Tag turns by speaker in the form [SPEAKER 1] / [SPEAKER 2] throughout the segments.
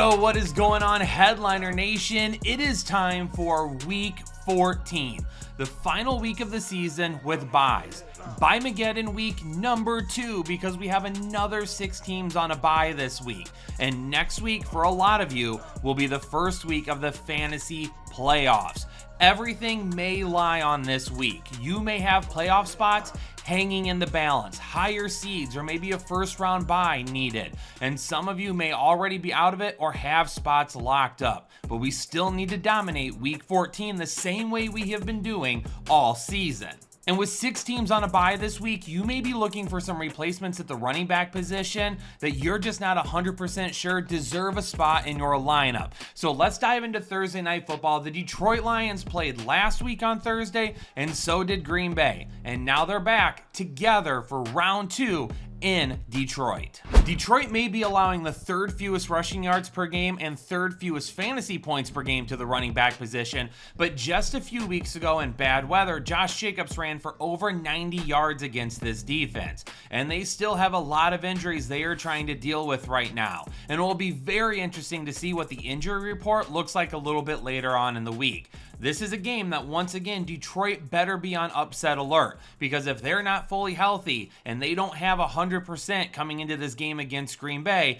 [SPEAKER 1] Yo, what is going on, Headliner Nation? It is time for week 14, the final week of the season with buys. Buyemageddon week number 2, because we have another 6 teams on a bye this week. And next week, for a lot of you, will be the first week of the fantasy playoffs. Everything may lie on this week. You may have playoff spots hanging in the balance, higher seeds, or maybe a first round bye needed. And some of you may already be out of it or have spots locked up. But we still need to dominate week 14 the same way we have been doing all season. And with 6 teams on a bye this week, you may be looking for some replacements at the running back position that you're just not 100% sure deserve a spot in your lineup. So let's dive into Thursday Night Football. The Detroit Lions played last week on Thursday, and so did Green Bay. And now they're back together for round 2 in Detroit. Detroit may be allowing the 3rd fewest rushing yards per game and 3rd fewest fantasy points per game to the running back position, but just a few weeks ago in bad weather, Josh Jacobs ran for over 90 yards against this defense, and they still have a lot of injuries they are trying to deal with right now, and it will be very interesting to see what the injury report looks like a little bit later on in the week. This is a game that, once again, Detroit better be on upset alert, because if they're not fully healthy and they don't have 100% coming into this game against Green Bay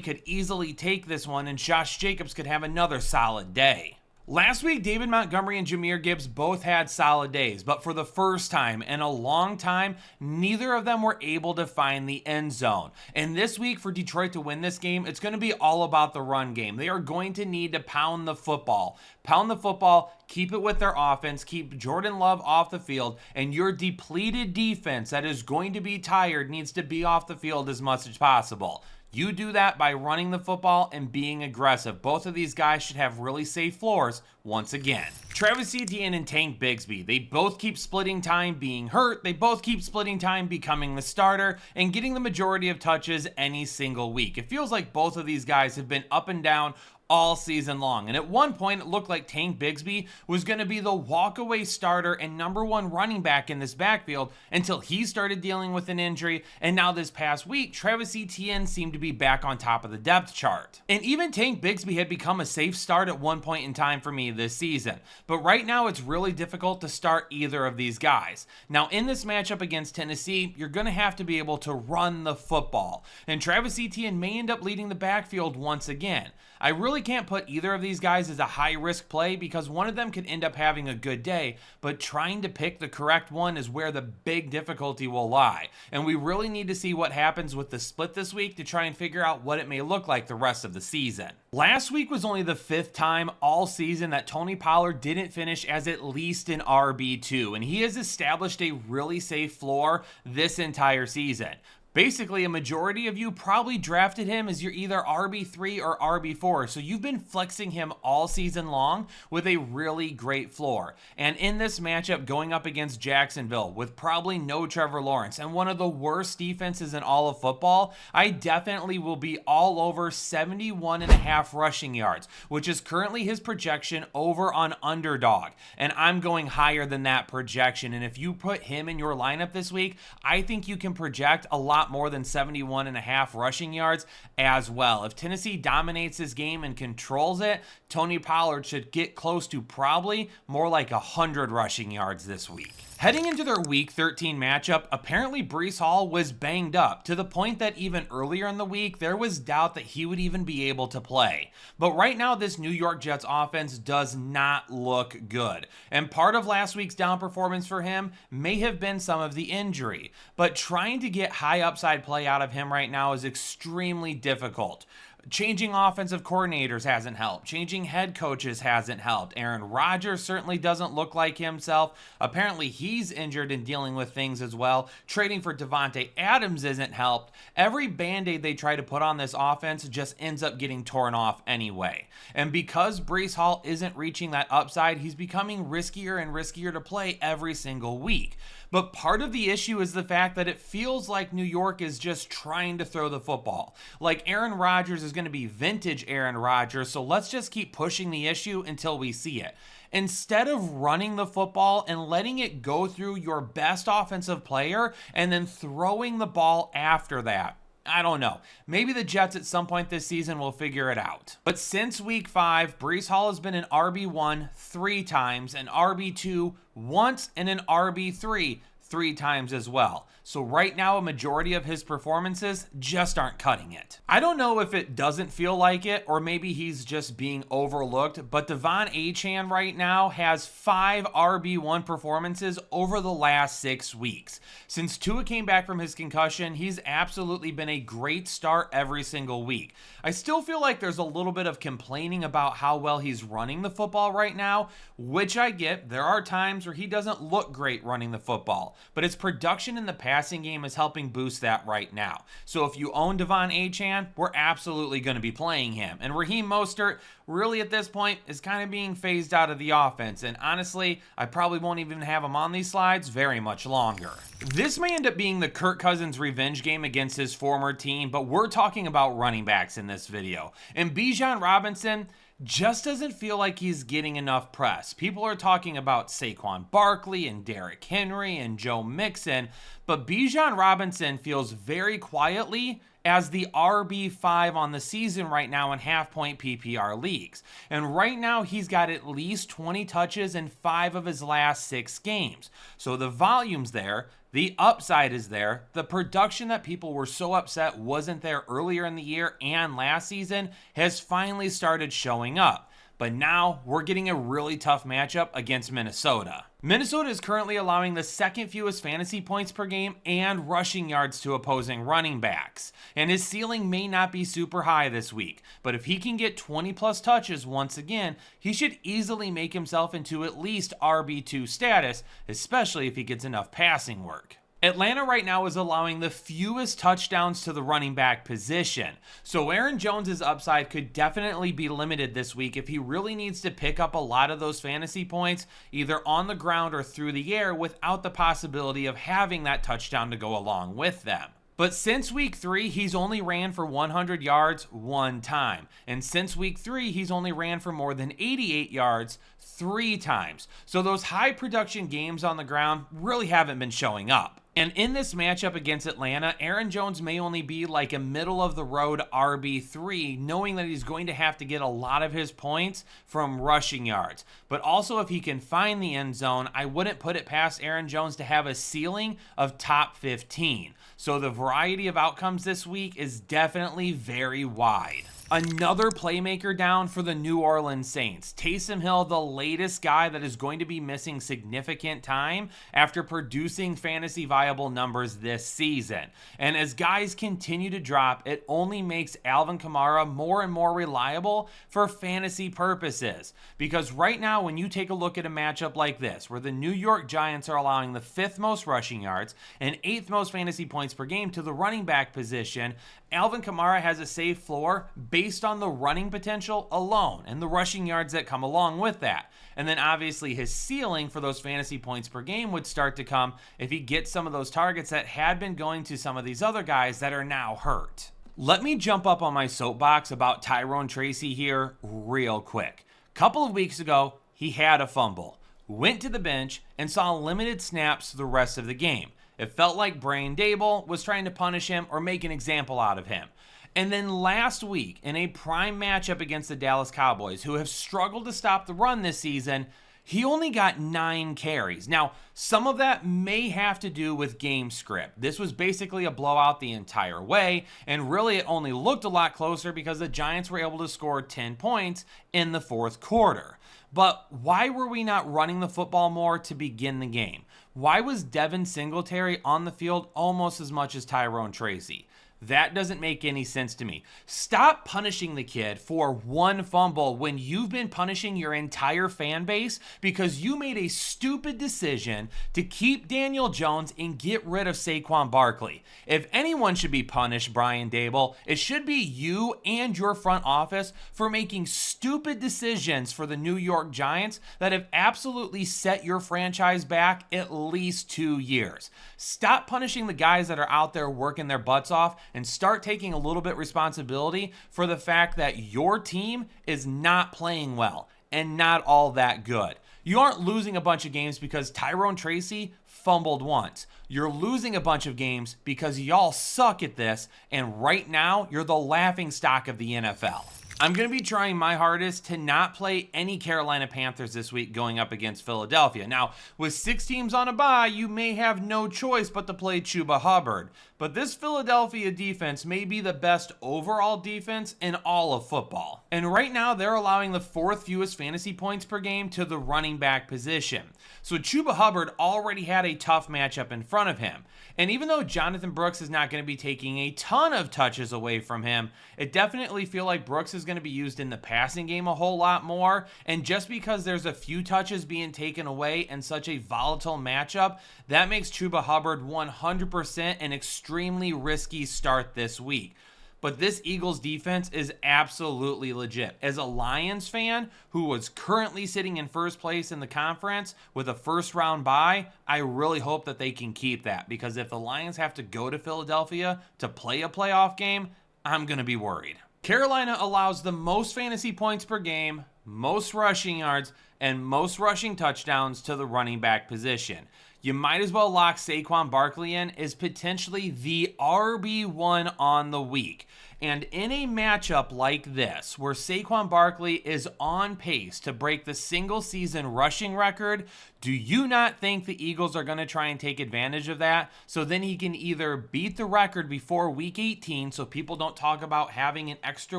[SPEAKER 1] could easily take this one and Josh Jacobs could have another solid day. Last week, David Montgomery and Jahmyr Gibbs both had solid days, but for the first time in a long time, neither of them were able to find the end zone. And this week, for Detroit to win this game, it's going to be all about the run game. They are going to need to pound the football. Pound the football, keep it with their offense, keep Jordan Love off the field, and your depleted defense that is going to be tired needs to be off the field as much as possible. You do that by running the football and being aggressive. Both of these guys should have really safe floors once again. Travis Etienne and Tank Bigsby, they both keep splitting time being hurt. They both keep splitting time becoming the starter and getting the majority of touches any single week. It feels like both of these guys have been up and down all season long. And at one point, it looked like Tank Bigsby was going to be the walkaway starter and number 1 running back in this backfield until he started dealing with an injury. And now this past week, Travis Etienne seemed to be back on top of the depth chart. And even Tank Bigsby had become a safe start at one point in time for me this season. But right now, it's really difficult to start either of these guys. Now, in this matchup against Tennessee, you're going to have to be able to run the football. And Travis Etienne may end up leading the backfield once again. I really can't put either of these guys as a high-risk play because one of them could end up having a good day, but trying to pick the correct one is where the big difficulty will lie. And we really need to see what happens with the split this week to try and figure out what it may look like the rest of the season. Last week was only the 5th time all season that Tony Pollard didn't finish as at least an RB2, and he has established a really safe floor this entire season. Basically, a majority of you probably drafted him as your either RB3 or RB4, so you've been flexing him all season long with a really great floor. And in this matchup going up against Jacksonville with probably no Trevor Lawrence and one of the worst defenses in all of football, I definitely will be all over 71.5 rushing yards, which is currently his projection over on Underdog. And I'm going higher than that projection. And if you put him in your lineup this week, I think you can project a lot more than 71.5 rushing yards as well. If Tennessee dominates this game and controls it, Tony Pollard should get close to probably more like 100 rushing yards this week. Heading into their Week 13 matchup, apparently Breece Hall was banged up to the point that even earlier in the week, there was doubt that he would even be able to play. But right now, this New York Jets offense does not look good. And part of last week's down performance for him may have been some of the injury. But trying to get high upside play out of him right now is extremely difficult. Changing offensive coordinators hasn't helped. Changing head coaches hasn't helped. Aaron Rodgers certainly doesn't look like himself. Apparently he's injured and dealing with things as well. Trading for Davante Adams isn't helped. Every band-aid they try to put on this offense just ends up getting torn off anyway. And because Breece Hall isn't reaching that upside, he's becoming riskier and riskier to play every single week. But part of the issue is the fact that it feels like New York is just trying to throw the football. Like Aaron Rodgers is going to be vintage Aaron Rodgers, so let's just keep pushing the issue until we see it. Instead of running the football and letting it go through your best offensive player and then throwing the ball after that, I don't know. Maybe the Jets at some point this season will figure it out. But since week 5, Breece Hall has been an RB1 3 times, an RB2 once, and an RB3 3 times as well. So right now, a majority of his performances just aren't cutting it. I don't know if it doesn't feel like it, or maybe he's just being overlooked, but De'Von Achane right now has 5 RB1 performances over the last 6 weeks. Since Tua came back from his concussion, he's absolutely been a great start every single week. I still feel like there's a little bit of complaining about how well he's running the football right now, which I get. There are times where he doesn't look great running the football, but his production in the passing game is helping boost that right now. So if you own De'Von Achane, we're absolutely going to be playing him. And Raheem Mostert, really at this point, is kind of being phased out of the offense. And honestly, I probably won't even have him on these slides very much longer. This may end up being the Kirk Cousins revenge game against his former team, but we're talking about running backs in this video. And Bijan Robinson just doesn't feel like he's getting enough press. People are talking about Saquon Barkley and Derrick Henry and Joe Mixon, but Bijan Robinson feels very quietly as the RB5 on the season right now in half-point PPR leagues. And right now, he's got at least 20 touches in 5 of his last 6 games. So the volume's there. The upside is there. The production that people were so upset wasn't there earlier in the year and last season has finally started showing up. But now we're getting a really tough matchup against Minnesota. Minnesota is currently allowing the second fewest fantasy points per game and rushing yards to opposing running backs. And his ceiling may not be super high this week, but if he can get 20 plus touches once again, he should easily make himself into at least RB2 status, especially if he gets enough passing work. Atlanta right now is allowing the fewest touchdowns to the running back position. So Aaron Jones' upside could definitely be limited this week if he really needs to pick up a lot of those fantasy points, either on the ground or through the air, without the possibility of having that touchdown to go along with them. But since week 3, he's only ran for 100 yards 1 time. And since week 3, he's only ran for more than 88 yards 3 times. So those high production games on the ground really haven't been showing up. And in this matchup against Atlanta, Aaron Jones may only be like a middle-of-the-road RB3, knowing that he's going to have to get a lot of his points from rushing yards. But also, if he can find the end zone, I wouldn't put it past Aaron Jones to have a ceiling of top 15. So the variety of outcomes this week is definitely very wide. Another playmaker down for the New Orleans Saints. Taysom Hill, the latest guy that is going to be missing significant time after producing fantasy viable numbers this season. And as guys continue to drop, it only makes Alvin Kamara more and more reliable for fantasy purposes. Because right now, when you take a look at a matchup like this, where the New York Giants are allowing the 5th most rushing yards and 8th most fantasy points per game to the running back position, Alvin Kamara has a safe floor based on the running potential alone and the rushing yards that come along with that. And then obviously his ceiling for those fantasy points per game would start to come if he gets some of those targets that had been going to some of these other guys that are now hurt. Let me jump up on my soapbox about Tyrone Tracy here real quick. A couple of weeks ago, he had a fumble, went to the bench, and saw limited snaps the rest of the game. It felt like Brian Daboll was trying to punish him or make an example out of him. And then last week, in a prime matchup against the Dallas Cowboys, who have struggled to stop the run this season, he only got 9 carries. Now, some of that may have to do with game script. This was basically a blowout the entire way, and really it only looked a lot closer because the Giants were able to score 10 points in the 4th quarter. But why were we not running the football more to begin the game? Why was Devin Singletary on the field almost as much as Tyrone Tracy? That doesn't make any sense to me. Stop punishing the kid for 1 fumble when you've been punishing your entire fan base because you made a stupid decision to keep Daniel Jones and get rid of Saquon Barkley. If anyone should be punished, Brian Daboll, it should be you and your front office for making stupid decisions for the New York Giants that have absolutely set your franchise back at least 2 years. Stop punishing the guys that are out there working their butts off and start taking a little bit responsibility for the fact that your team is not playing well and not all that good. You aren't losing a bunch of games because Tyrone Tracy fumbled once. You're losing a bunch of games because y'all suck at this, and right now, you're the laughingstock of the NFL. I'm going to be trying my hardest to not play any Carolina Panthers this week going up against Philadelphia. Now, with 6 teams on a bye, you may have no choice but to play Chuba Hubbard. But this Philadelphia defense may be the best overall defense in all of football. And right now, they're allowing the 4th fewest fantasy points per game to the running back position. So Chuba Hubbard already had a tough matchup in front of him. And even though Jonathan Brooks is not going to be taking a ton of touches away from him, it definitely feels like Brooks is going to be used in the passing game a whole lot more. And just because there's a few touches being taken away in such a volatile matchup, that makes Chuba Hubbard 100% an extremely risky start this week. But this Eagles defense is absolutely legit. As a Lions fan who was currently sitting in first place in the conference with a first round bye, I really hope that they can keep that, because if the Lions have to go to Philadelphia to play a playoff game, I'm going to be worried. Carolina allows the most fantasy points per game, most rushing yards, and most rushing touchdowns to the running back position. You might as well lock Saquon Barkley in as potentially the RB1 on the week. And in a matchup like this, where Saquon Barkley is on pace to break the single season rushing record, do you not think the Eagles are going to try and take advantage of that? So then he can either beat the record before week 18, so people don't talk about having an extra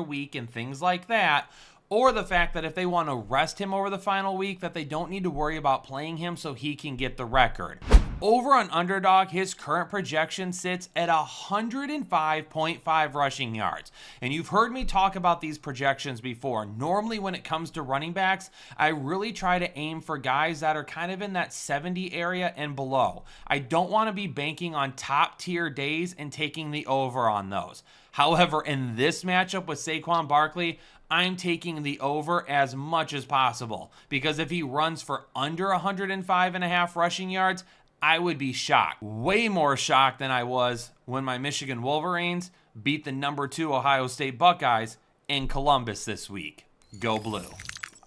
[SPEAKER 1] week and things like that, or the fact that if they want to rest him over the final week, that they don't need to worry about playing him so he can get the record. Over on Underdog, his current projection sits at 105.5 rushing yards. And you've heard me talk about these projections before. Normally, when it comes to running backs, I really try to aim for guys that are kind of in that 70 area and below. I don't want to be banking on top tier days and taking the over on those. However, in this matchup with Saquon Barkley, I'm taking the over as much as possible, because if he runs for under 105.5 rushing yards, I would be shocked. Way more shocked than I was when my Michigan Wolverines beat the number 2 Ohio State Buckeyes in Columbus this week. Go Blue.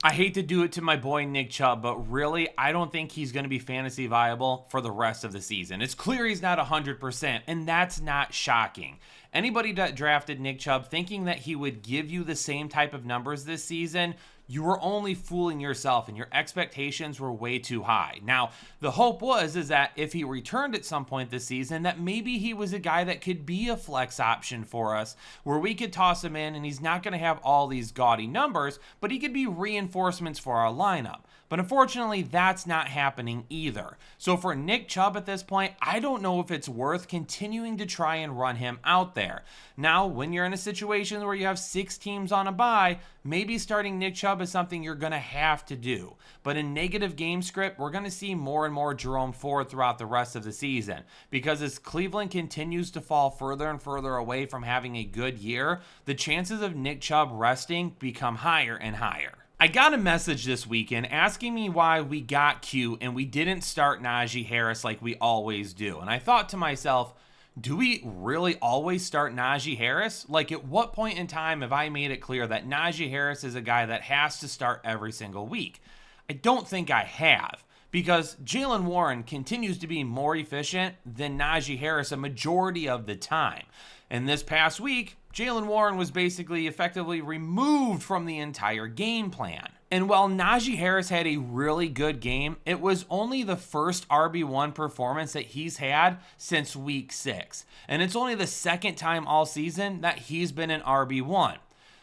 [SPEAKER 1] I hate to do it to my boy Nick Chubb, but really, I don't think he's going to be fantasy viable for the rest of the season. It's clear he's not 100%, and that's not shocking. Anybody that drafted Nick Chubb thinking that he would give you the same type of numbers this season, you were only fooling yourself, and your expectations were way too high. Now, the hope is that if he returned at some point this season, that maybe he was a guy that could be a flex option for us, where we could toss him in and he's not going to have all these gaudy numbers, but he could be reinforcements for our lineup. But unfortunately, that's not happening either. So for Nick Chubb at this point, I don't know if it's worth continuing to try and run him out there. Now, when you're in a situation where you have 6 teams on a bye, maybe starting Nick Chubb is something you're going to have to do. But in negative game script, we're going to see more and more Jerome Ford throughout the rest of the season. Because as Cleveland continues to fall further and further away from having a good year, the chances of Nick Chubb resting become higher and higher. I got a message this weekend asking me why we got Q and we didn't start Najee Harris like we always do. And I thought to myself, do we really always start Najee Harris? Like, at what point in time have I made it clear that Najee Harris is a guy that has to start every single week? I don't think I have, because Jaylen Warren continues to be more efficient than Najee Harris a majority of the time. And this past week, Jaylen Warren was basically effectively removed from the entire game plan. And while Najee Harris had a really good game, it was only the first RB1 performance that he's had since week 6. And it's only the second time all season that he's been an RB1.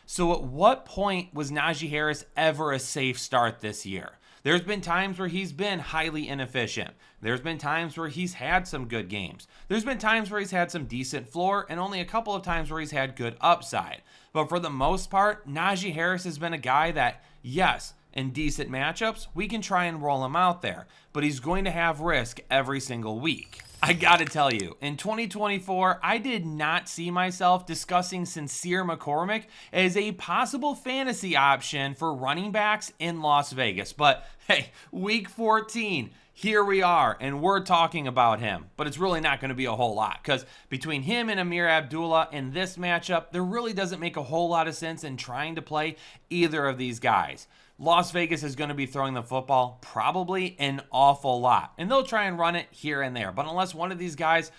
[SPEAKER 1] So at what point was Najee Harris ever a safe start this year? There's been times where he's been highly inefficient. There's been times where he's had some good games. There's been times where he's had some decent floor, and only a couple of times where he's had good upside. But for the most part, Najee Harris has been a guy that, yes, in decent matchups, we can try and roll him out there, but he's going to have risk every single week. I gotta tell you, in 2024, I did not see myself discussing Sincere McCormick as a possible fantasy option for running backs in Las Vegas. But hey, week 14, here we are, and we're talking about him. But it's really not going to be a whole lot, because between him and Amir Abdullah in this matchup, there really doesn't make a whole lot of sense in trying to play either of these guys. Las Vegas is going to be throwing the football probably an awful lot, and they'll try and run it here and there. But unless one of these guys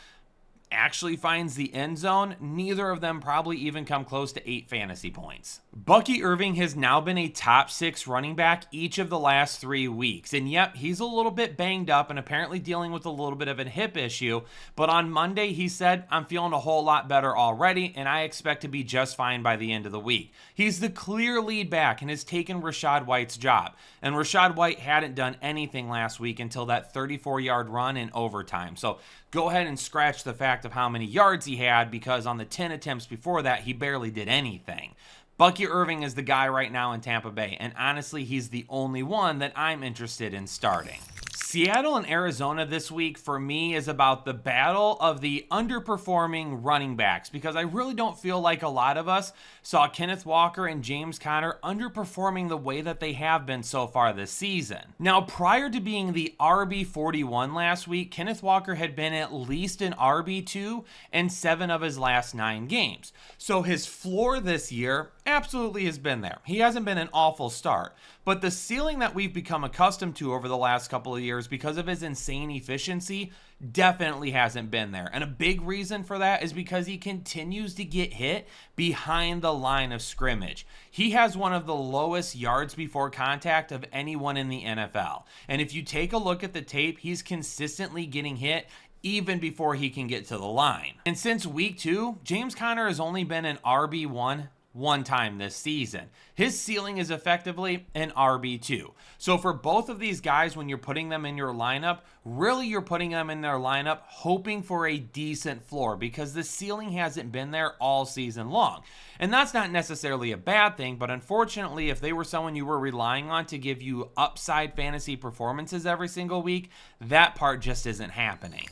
[SPEAKER 1] actually finds the end zone, neither of them probably even come close to 8 fantasy points. Bucky Irving has now been a top 6 running back each of the last 3 weeks. And yep, he's a little bit banged up and apparently dealing with a little bit of a hip issue. But on Monday, he said, "I'm feeling a whole lot better already, and I expect to be just fine by the end of the week." He's the clear lead back and has taken Rachaad White's job. And Rachaad White hadn't done anything last week until that 34-yard run in overtime. So go ahead and scratch the fact of how many yards he had, because on the 10 attempts before that, he barely did anything. Bucky Irving is the guy right now in Tampa Bay, and honestly, he's the only one that I'm interested in starting. Seattle and Arizona this week for me is about the battle of the underperforming running backs, because I really don't feel like a lot of us saw Kenneth Walker and James Conner underperforming the way that they have been so far this season. Now, prior to being the RB41 last week, Kenneth Walker had been at least an RB2 in 7 of his last 9 games. So his floor this year absolutely has been there. He hasn't been an awful start, but the ceiling that we've become accustomed to over the last couple of years because of his insane efficiency definitely hasn't been there. And a big reason for that is because he continues to get hit behind the line of scrimmage. He has one of the lowest yards before contact of anyone in the NFL. And if you take a look at the tape, he's consistently getting hit even before he can get to the line. And since week 2, James Conner has only been an RB1 one time this season. His ceiling is effectively an RB2. So for both of these guys, when you're putting them in your lineup, really you're putting them in their lineup hoping for a decent floor, because the ceiling hasn't been there all season long. And that's not necessarily a bad thing, but unfortunately, if they were someone you were relying on to give you upside fantasy performances every single week, that part just isn't happening.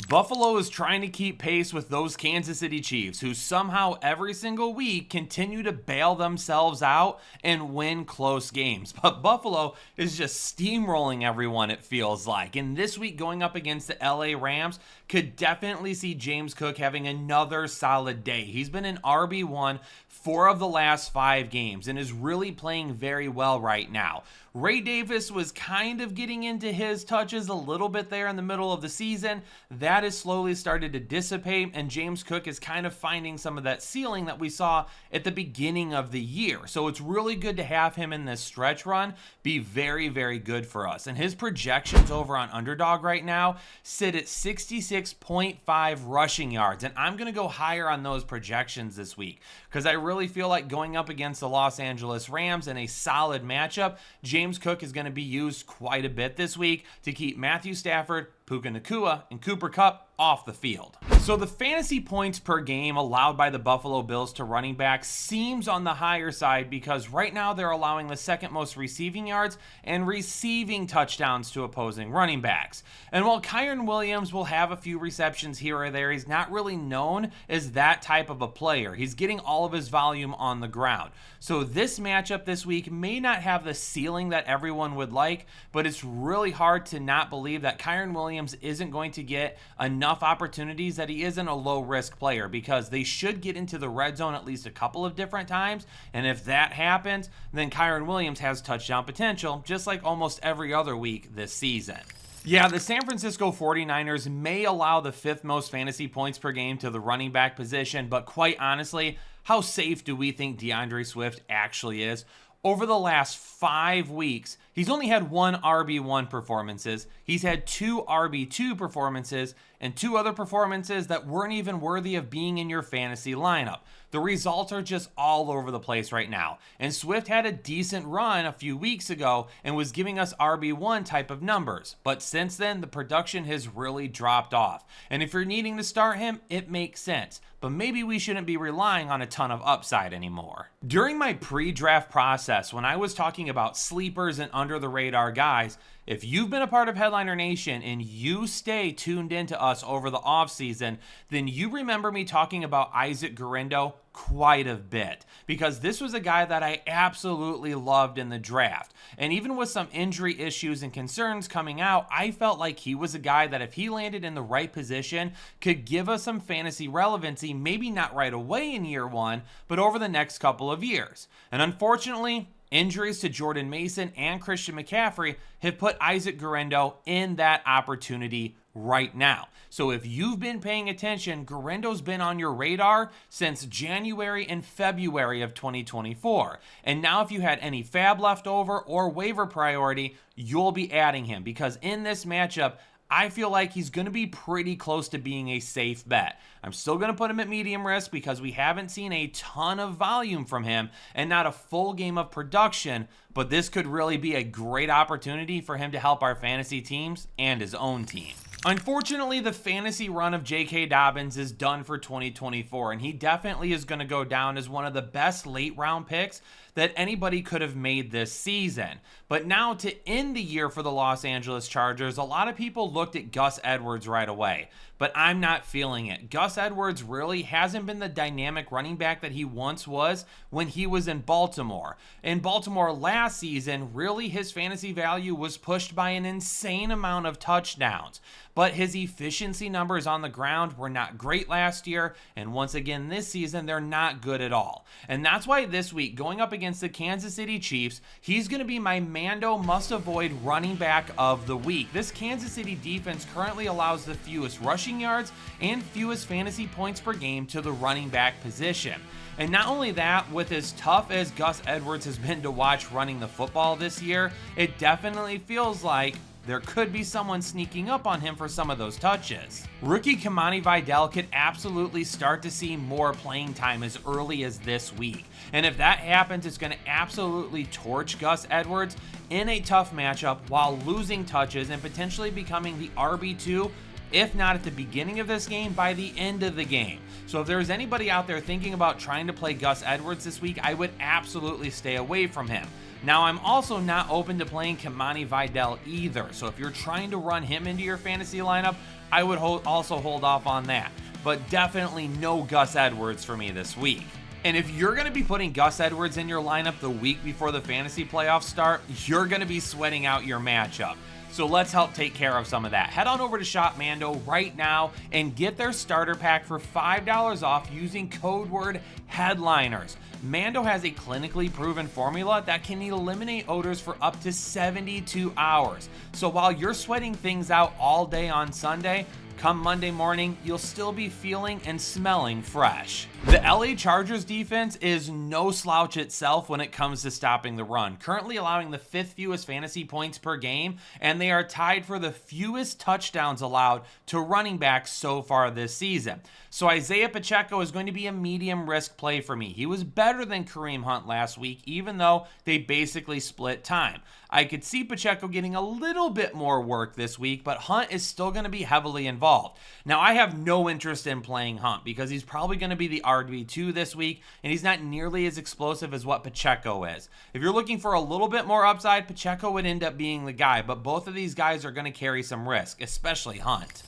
[SPEAKER 1] Buffalo is trying to keep pace with those Kansas City Chiefs, who somehow every single week continue to bail themselves out and win close games. But Buffalo is just steamrolling everyone, it feels like. And this week going up against the LA Rams, could definitely see James Cook having another solid day. He's been an RB1 4 of the last 5 games and is really playing very well right now. Ray Davis was kind of getting into his touches a little bit there in the middle of the season. That has slowly started to dissipate, and James Cook is kind of finding some of that ceiling that we saw at the beginning of the year. So it's really good to have him in this stretch run be very, very good for us. And his projections over on Underdog right now sit at 66.5 rushing yards. And I'm going to go higher on those projections this week, because I really feel like going up against the Los Angeles Rams in a solid matchup, James Cook is going to be used quite a bit this week to keep Matthew Stafford, Puka Nacua, and Cooper Kupp off the field. So the fantasy points per game allowed by the Buffalo Bills to running backs seems on the higher side, because right now they're allowing the second most receiving yards and receiving touchdowns to opposing running backs. And while Kyren Williams will have a few receptions here or there, he's not really known as that type of a player. He's getting all of his volume on the ground. So this matchup this week may not have the ceiling that everyone would like, but it's really hard to not believe that Kyren Williams isn't going to get enough opportunities, that he isn't a low-risk player, because they should get into the red zone at least a couple of different times. And if that happens, then Kyren Williams has touchdown potential, just like almost every other week this season. Yeah, the San Francisco 49ers may allow the 5th most fantasy points per game to the running back position, but quite honestly, how safe do we think DeAndre Swift actually is? Over the last 5 weeks, he's only had 1 RB1 performances. He's had 2 RB2 performances and 2 other performances that weren't even worthy of being in your fantasy lineup. The results are just all over the place right now. And Swift had a decent run a few weeks ago and was giving us RB1 type of numbers. But since then, the production has really dropped off. And if you're needing to start him, it makes sense. But maybe we shouldn't be relying on a ton of upside anymore. During my pre-draft process, when I was talking about sleepers and under-the-radar guys, if you've been a part of Headliner Nation and you stay tuned into us over the offseason, then you remember me talking about Isaac Guerendo quite a bit, because this was a guy that I absolutely loved in the draft. And even with some injury issues and concerns coming out, I felt like he was a guy that if he landed in the right position could give us some fantasy relevancy, maybe not right away in year 1, but over the next couple of years. And unfortunately, Injuries to Jordan Mason and Christian McCaffrey have put Isaac Guerendo in that opportunity right now. So if you've been paying attention, Guerendo's been on your radar since January and February of 2024. And now if you had any fab left over or waiver priority, you'll be adding him, because in this matchup, I feel like he's going to be pretty close to being a safe bet. I'm still going to put him at medium risk because we haven't seen a ton of volume from him and not a full game of production, but this could really be a great opportunity for him to help our fantasy teams and his own team. Unfortunately, the fantasy run of J.K. Dobbins is done for 2024, and he definitely is going to go down as one of the best late round picks that anybody could have made this season. But now, to end the year for the Los Angeles Chargers, a lot of people looked at Gus Edwards right away, but I'm not feeling it. Gus Edwards really hasn't been the dynamic running back that he once was when he was in Baltimore. In Baltimore last season, really his fantasy value was pushed by an insane amount of touchdowns, but his efficiency numbers on the ground were not great last year, and once again this season, they're not good at all. And that's why this week, going up against the Kansas City Chiefs, he's going to be my Mando must-avoid running back of the week. This Kansas City defense currently allows the fewest rushing yards and fewest fantasy points per game to the running back position. And not only that, with as tough as Gus Edwards has been to watch running the football this year, it definitely feels like there could be someone sneaking up on him for some of those touches. Rookie Kimani Vidal could absolutely start to see more playing time as early as this week. And if that happens, it's going to absolutely torch Gus Edwards in a tough matchup while losing touches and potentially becoming the RB2, if not at the beginning of this game, by the end of the game. So if there's anybody out there thinking about trying to play Gus Edwards this week, I would absolutely stay away from him. Now, I'm also not open to playing Kimani Vidal either, so if you're trying to run him into your fantasy lineup, I would also hold off on that. But definitely no Gus Edwards for me this week. And if you're going to be putting Gus Edwards in your lineup the week before the fantasy playoffs start, you're going to be sweating out your matchup. So let's help take care of some of that. Head on over to Shop Mando right now and get their starter pack for $5 off using code word headliners. Mando has a clinically proven formula that can eliminate odors for up to 72 hours. So while you're sweating things out all day on Sunday, come Monday morning, you'll still be feeling and smelling fresh. The LA Chargers defense is no slouch itself when it comes to stopping the run, currently allowing the 5th fewest fantasy points per game, and they are tied for the fewest touchdowns allowed to running backs so far this season. So Isaiah Pacheco is going to be a medium risk play for me. He was better than Kareem Hunt last week, even though they basically split time. I could see Pacheco getting a little bit more work this week, but Hunt is still going to be heavily involved. Now, I have no interest in playing Hunt because he's probably going to be the RB2 this week, and he's not nearly as explosive as what Pacheco is. If you're looking for a little bit more upside, Pacheco would end up being the guy, but both of these guys are going to carry some risk, especially Hunt.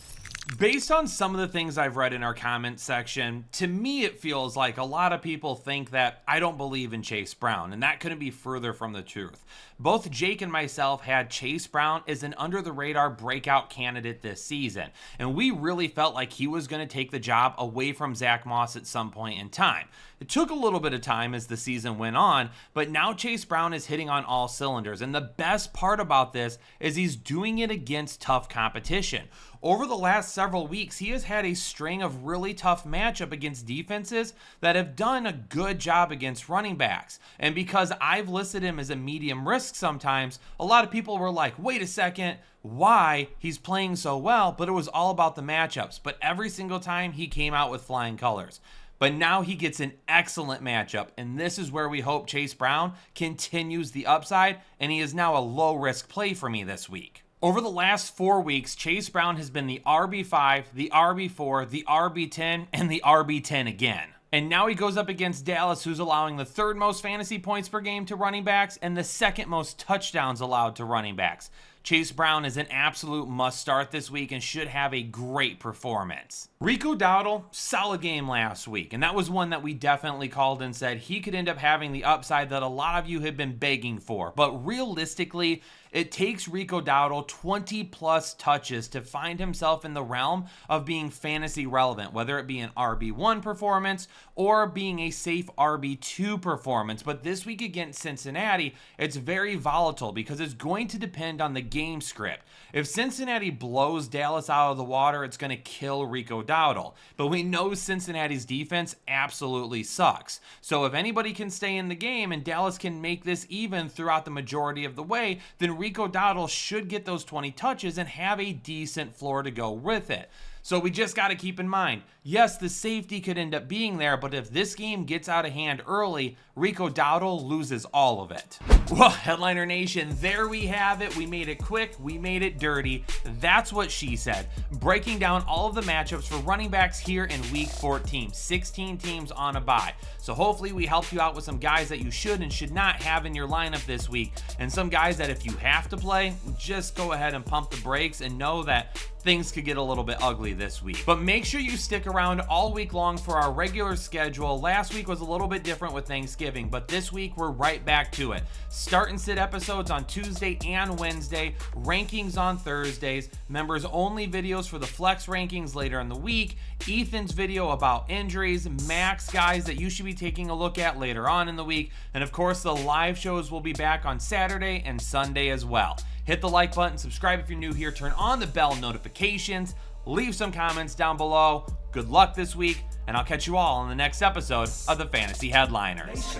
[SPEAKER 1] Based on some of the things I've read in our comment section, to me it feels like a lot of people think that I don't believe in Chase Brown, and that couldn't be further from the truth. Both Jake and myself had Chase Brown as an under-the-radar breakout candidate this season, and we really felt like he was going to take the job away from Zach Moss at some point in time. It took a little bit of time as the season went on, but now Chase Brown is hitting on all cylinders, and the best part about this is he's doing it against tough competition. Over the last several weeks, he has had a string of really tough matchup against defenses that have done a good job against running backs. And because I've listed him as a medium risk sometimes, a lot of people were like, wait a second, why? He's playing so well, but it was all about the matchups. But every single time he came out with flying colors. But now he gets an excellent matchup, and this is where we hope Chase Brown continues the upside, and he is now a low-risk play for me this week. Over the last 4 weeks, Chase Brown has been the RB5, the RB4, the RB10, and the RB10 again. And now he goes up against Dallas, who's allowing the 3rd most fantasy points per game to running backs and the 2nd most touchdowns allowed to running backs. Chase Brown is an absolute must start this week and should have a great performance. Rico Dowdle, solid game last week, and that was one that we definitely called and said he could end up having the upside that a lot of you have been begging for. But realistically, It takes Rico Dowdle 20 plus touches to find himself in the realm of being fantasy relevant, whether it be an RB1 performance or being a safe RB2 performance. But this week against Cincinnati, it's very volatile because it's going to depend on the game script. If Cincinnati blows Dallas out of the water, it's going to kill Rico Dowdle. But we know Cincinnati's defense absolutely sucks. So if anybody can stay in the game and Dallas can make this even throughout the majority of the way, then Rico Dowdle should get those 20 touches and have a decent floor to go with it. So we just got to keep in mind, yes, the safety could end up being there, but if this game gets out of hand early, Rico Dowdle loses all of it. Well, Headliner Nation, there we have it. We made it quick. We made it dirty. That's what she said. Breaking down all of the matchups for running backs here in week 14. 16 teams on a bye. So hopefully we helped you out with some guys that you should and should not have in your lineup this week. And some guys that if you have to play, just go ahead and pump the brakes and know that things could get a little bit ugly this week. But make sure you stick around all week long for our regular schedule. Last week was a little bit different with Thanksgiving, but this week we're right back to it. Start and sit episodes on Tuesday and Wednesday, rankings on Thursdays, members only videos for the flex rankings later in the week, Ethan's video about injuries, Max guys that you should be taking a look at later on in the week, and of course the live shows will be back on Saturday and Sunday as well. Hit the like button, subscribe if you're new here, turn on the bell notifications, leave some comments down below. Good luck this week, and I'll catch you all on the next episode of the Fantasy Headliners.